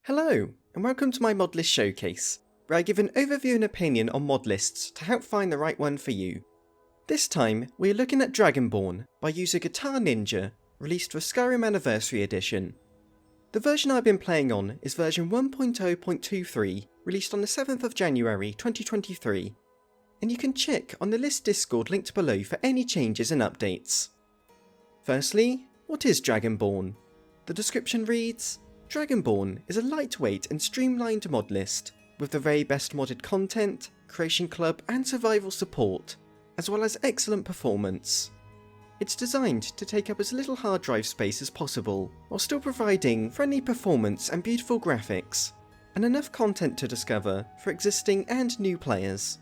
Hello, and welcome to my Modlist showcase, where I give an overview and opinion on mod lists to help find the right one for you. This time, we are looking at Dragonborn by user Guitar Ninja, released for Skyrim Anniversary Edition. The version I've been playing on is version 1.0.23, released on the 7th of January 2023, and you can check on the list Discord linked below for any changes and updates. Firstly, what is Dragonborn? The description reads, Dragonborn is a lightweight and streamlined mod list, with the very best modded content, creation club and survival support, as well as excellent performance. It's designed to take up as little hard drive space as possible, while still providing friendly performance and beautiful graphics, and enough content to discover for existing and new players.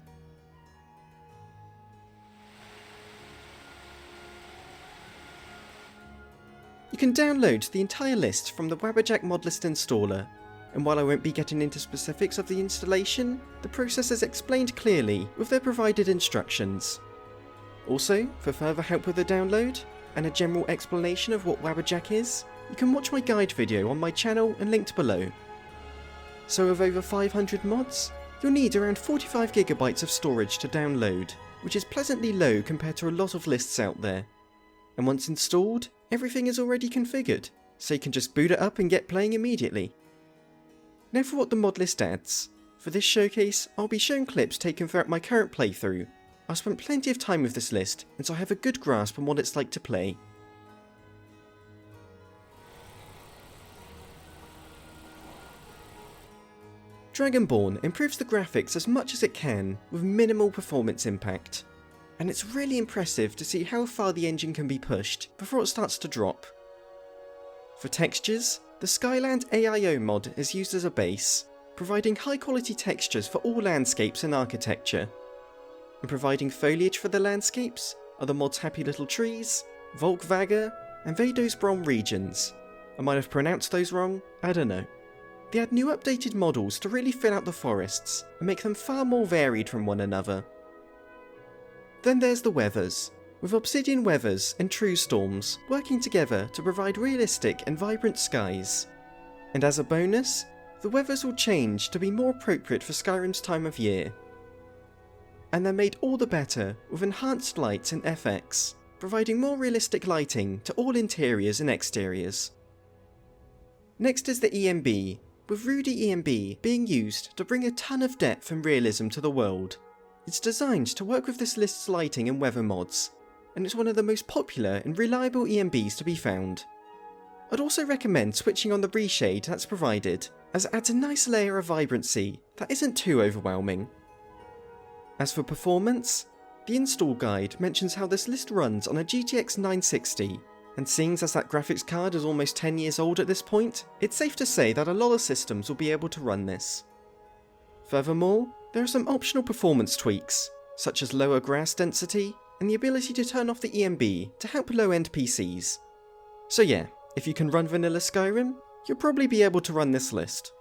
You can download the entire list from the Wabberjack Modlist installer, and while I won't be getting into specifics of the installation, the process is explained clearly with their provided instructions. Also, for further help with the download, and a general explanation of what Wabberjack is, you can watch my guide video on my channel and linked below. So with over 500 mods, you'll need around 45GB of storage to download, which is pleasantly low compared to a lot of lists out there. And once installed, everything is already configured, so you can just boot it up and get playing immediately. Now for what the mod list adds. For this showcase, I'll be showing clips taken throughout my current playthrough. I've spent plenty of time with this list, and so I have a good grasp on what it's like to play. Dragonborn improves the graphics as much as it can, with minimal performance impact. And it's really impressive to see how far the engine can be pushed before it starts to drop. For textures, the Skyland AIO mod is used as a base, providing high quality textures for all landscapes and architecture. And providing foliage for the landscapes are the mod's Happy Little Trees, Volkvaga, and Vadosbrom regions. I might have pronounced those wrong, I don't know. They add new updated models to really fill out the forests and make them far more varied from one another. Then there's the weathers, with obsidian weathers and true storms working together to provide realistic and vibrant skies. And as a bonus, the weathers will change to be more appropriate for Skyrim's time of year. And they're made all the better with enhanced lights and FX, providing more realistic lighting to all interiors and exteriors. Next is the EMB, with Rudy EMB being used to bring a ton of depth and realism to the world. It's designed to work with this list's lighting and weather mods, and it's one of the most popular and reliable EMBs to be found. I'd also recommend switching on the reshade that's provided, as it adds a nice layer of vibrancy that isn't too overwhelming. As for performance, the install guide mentions how this list runs on a GTX 960, and seeing as that graphics card is almost 10 years old at this point, it's safe to say that a lot of systems will be able to run this. Furthermore, there are some optional performance tweaks, such as lower grass density and the ability to turn off the EMB to help low-end PCs. So yeah, if you can run vanilla Skyrim, you'll probably be able to run this list.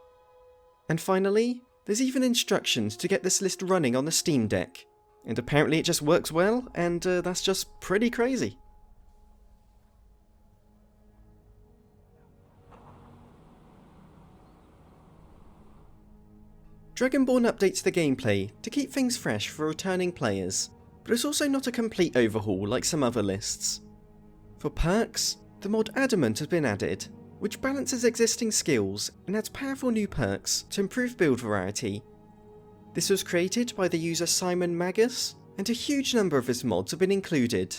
And finally, there's even instructions to get this list running on the Steam Deck, and apparently it just works well, and that's just pretty crazy. Dragonborn updates the gameplay to keep things fresh for returning players, but it's also not a complete overhaul like some other lists. For perks, the mod Adamant has been added, which balances existing skills and adds powerful new perks to improve build variety. This was created by the user Simon Magus, and a huge number of his mods have been included.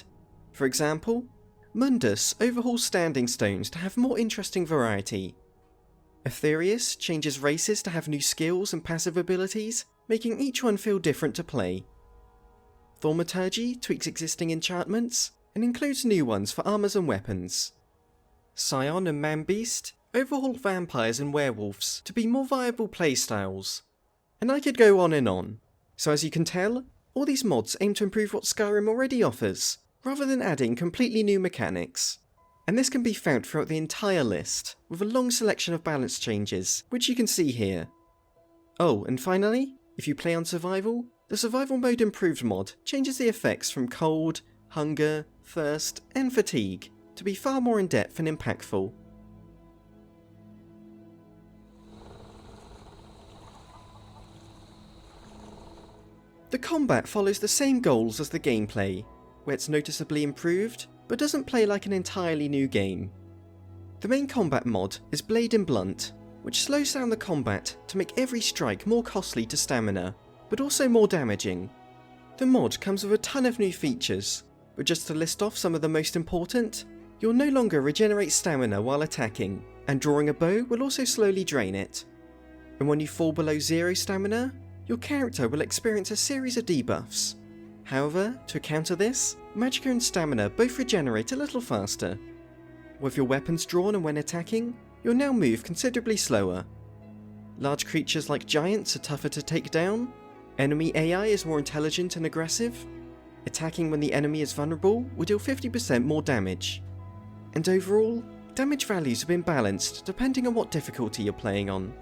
For example, Mundus overhauls standing stones to have more interesting variety. Aetherius changes races to have new skills and passive abilities, making each one feel different to play. Thaumaturgy tweaks existing enchantments, and includes new ones for armors and weapons. Scion and Manbeast overhaul vampires and werewolves to be more viable playstyles. And I could go on and on. So as you can tell, all these mods aim to improve what Skyrim already offers, rather than adding completely new mechanics. And this can be found throughout the entire list, with a long selection of balance changes, which you can see here. Oh, and finally, if you play on survival, the survival mode improved mod changes the effects from cold, hunger, thirst, and fatigue to be far more in depth and impactful. The combat follows the same goals as the gameplay, where it's noticeably improved, but doesn't play like an entirely new game. The main combat mod is Blade and Blunt, which slows down the combat to make every strike more costly to stamina, but also more damaging. The mod comes with a ton of new features, but just to list off some of the most important, you'll no longer regenerate stamina while attacking, and drawing a bow will also slowly drain it. And when you fall below 0 stamina, your character will experience a series of debuffs. However, to counter this, magicka and stamina both regenerate a little faster. With your weapons drawn and when attacking, you'll now move considerably slower. Large creatures like giants are tougher to take down, enemy AI is more intelligent and aggressive, attacking when the enemy is vulnerable will deal 50% more damage. And overall, damage values have been balanced depending on what difficulty you're playing on.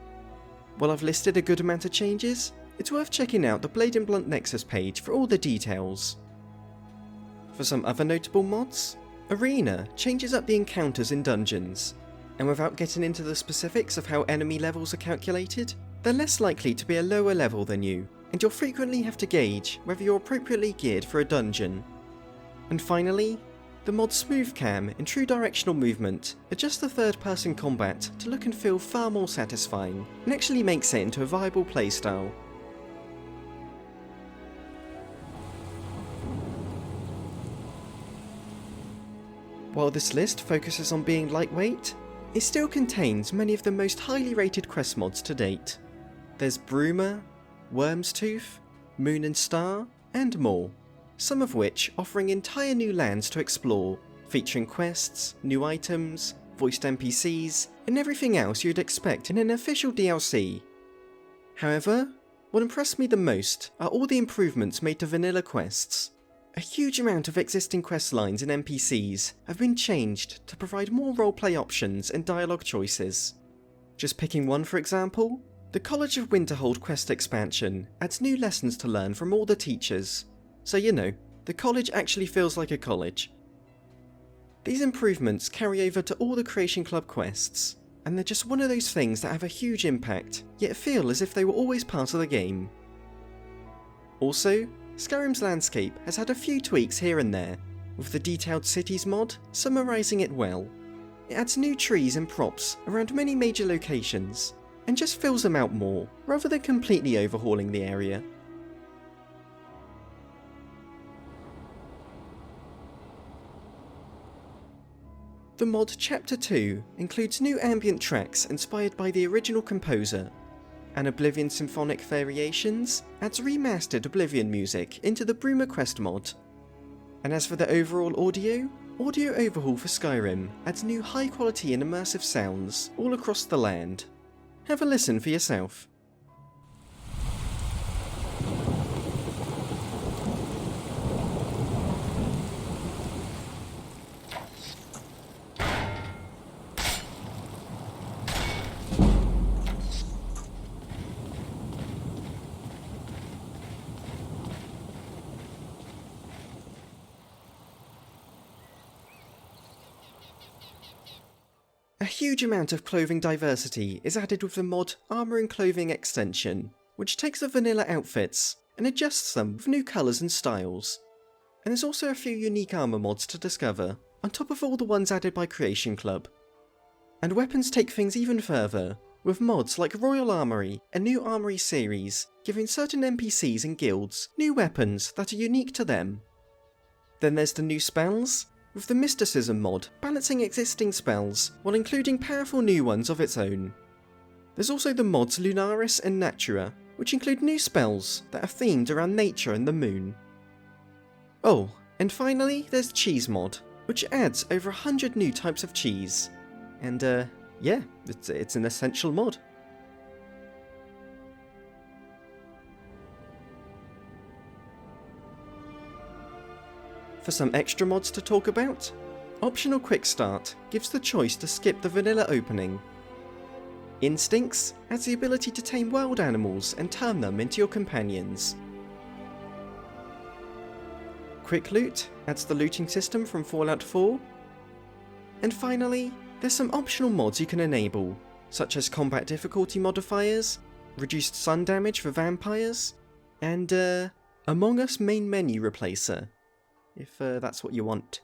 While I've listed a good amount of changes, it's worth checking out the Blade and Blunt Nexus page for all the details. For some other notable mods, Arena changes up the encounters in dungeons, and without getting into the specifics of how enemy levels are calculated, they're less likely to be a lower level than you, and you'll frequently have to gauge whether you're appropriately geared for a dungeon. And finally, the mod Smooth Cam and True Directional Movement adjusts the third-person combat to look and feel far more satisfying, and actually makes it into a viable playstyle. While this list focuses on being lightweight, it still contains many of the most highly rated quest mods to date. There's Bruma, Worm's Tooth, Moon and Star, and more, some of which offering entire new lands to explore, featuring quests, new items, voiced NPCs, and everything else you'd expect in an official DLC. However, what impressed me the most are all the improvements made to vanilla quests. A huge amount of existing quest lines and NPCs have been changed to provide more roleplay options and dialogue choices. Just picking one for example, the College of Winterhold quest expansion adds new lessons to learn from all the teachers, so you know, the college actually feels like a college. These improvements carry over to all the Creation Club quests, and they're just one of those things that have a huge impact, yet feel as if they were always part of the game. Also, Skyrim's landscape has had a few tweaks here and there, with the Detailed Cities mod summarising it well. It adds new trees and props around many major locations, and just fills them out more, rather than completely overhauling the area. The mod Chapter 2 includes new ambient tracks inspired by the original composer, and Oblivion Symphonic Variations adds remastered Oblivion music into the Bruma Quest mod. And as for the overall audio overhaul for Skyrim adds new high quality and immersive sounds all across the land. Have a listen for yourself. A huge amount of clothing diversity is added with the mod Armour and Clothing Extension, which takes the vanilla outfits and adjusts them with new colours and styles. And there's also a few unique armour mods to discover, on top of all the ones added by Creation Club. And weapons take things even further, with mods like Royal Armoury and New Armoury series, giving certain NPCs and guilds new weapons that are unique to them. Then there's the new spells, with the Mysticism mod balancing existing spells while including powerful new ones of its own. There's also the mods Lunaris and Natura, which include new spells that are themed around nature and the moon. Oh, and finally there's Cheese mod, which adds over 100 new types of cheese. And yeah, it's an essential mod. For some extra mods to talk about, Optional Quick Start gives the choice to skip the vanilla opening. Instincts adds the ability to tame wild animals and turn them into your companions. Quick Loot adds the looting system from Fallout 4. And finally, there's some optional mods you can enable, such as combat difficulty modifiers, reduced sun damage for vampires, and Among Us main menu replacer, if that's what you want.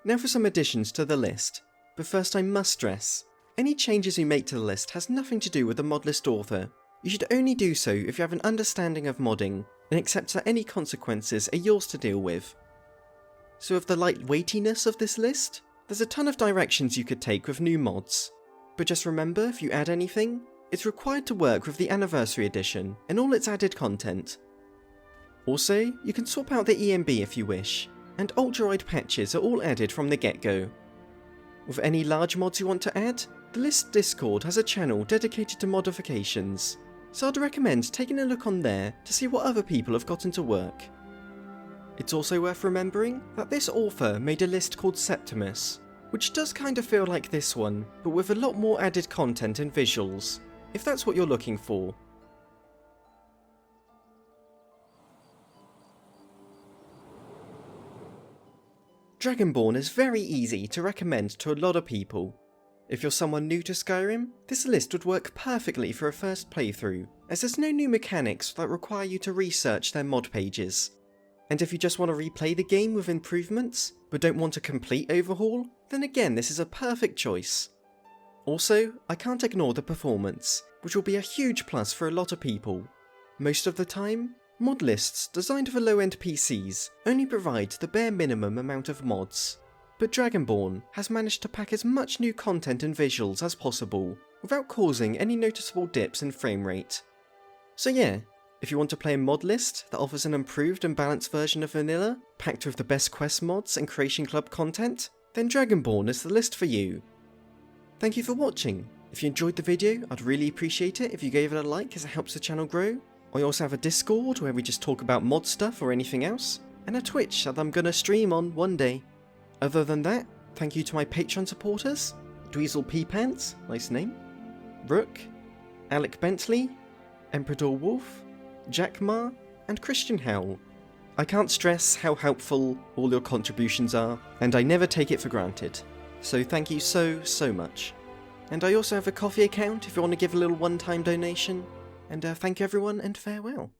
Now for some additions to the list, but first I must stress, any changes you make to the list has nothing to do with the Modlist author. You should only do so if you have an understanding of modding, and accept that any consequences are yours to deal with. So of the light weightiness of this list, there's a ton of directions you could take with new mods, but just remember if you add anything, it's required to work with the Anniversary Edition and all its added content. Also, you can swap out the EMB if you wish, and alt-droid patches are all added from the get-go. With any large mods you want to add, the list Discord has a channel dedicated to modifications, so I'd recommend taking a look on there to see what other people have gotten to work. It's also worth remembering that this author made a list called Septimus, which does kind of feel like this one, but with a lot more added content and visuals, if that's what you're looking for. Dragonborn is very easy to recommend to a lot of people. If you're someone new to Skyrim, this list would work perfectly for a first playthrough, as there's no new mechanics that require you to research their mod pages. And if you just want to replay the game with improvements, but don't want a complete overhaul, then again this is a perfect choice. Also, I can't ignore the performance, which will be a huge plus for a lot of people. Most of the time, mod lists designed for low-end PCs only provide the bare minimum amount of mods, but Dragonborn has managed to pack as much new content and visuals as possible without causing any noticeable dips in frame rate. So yeah, if you want to play a mod list that offers an improved and balanced version of vanilla, packed with the best quest mods and Creation Club content, then Dragonborn is the list for you. Thank you for watching. If you enjoyed the video, I'd really appreciate it if you gave it a like as it helps the channel grow. I also have a Discord where we just talk about mod stuff or anything else, and a Twitch that I'm gonna stream on one day. Other than that, thank you to my Patreon supporters, Dweezil P Pants, nice name, Rook, Alec Bentley, Emperador Wolf, Jack Ma, and Christian Howell. I can't stress how helpful all your contributions are, and I never take it for granted. So thank you so much. And I also have a Ko-fi account if you want to give a little one-time donation. And thank you everyone, and farewell.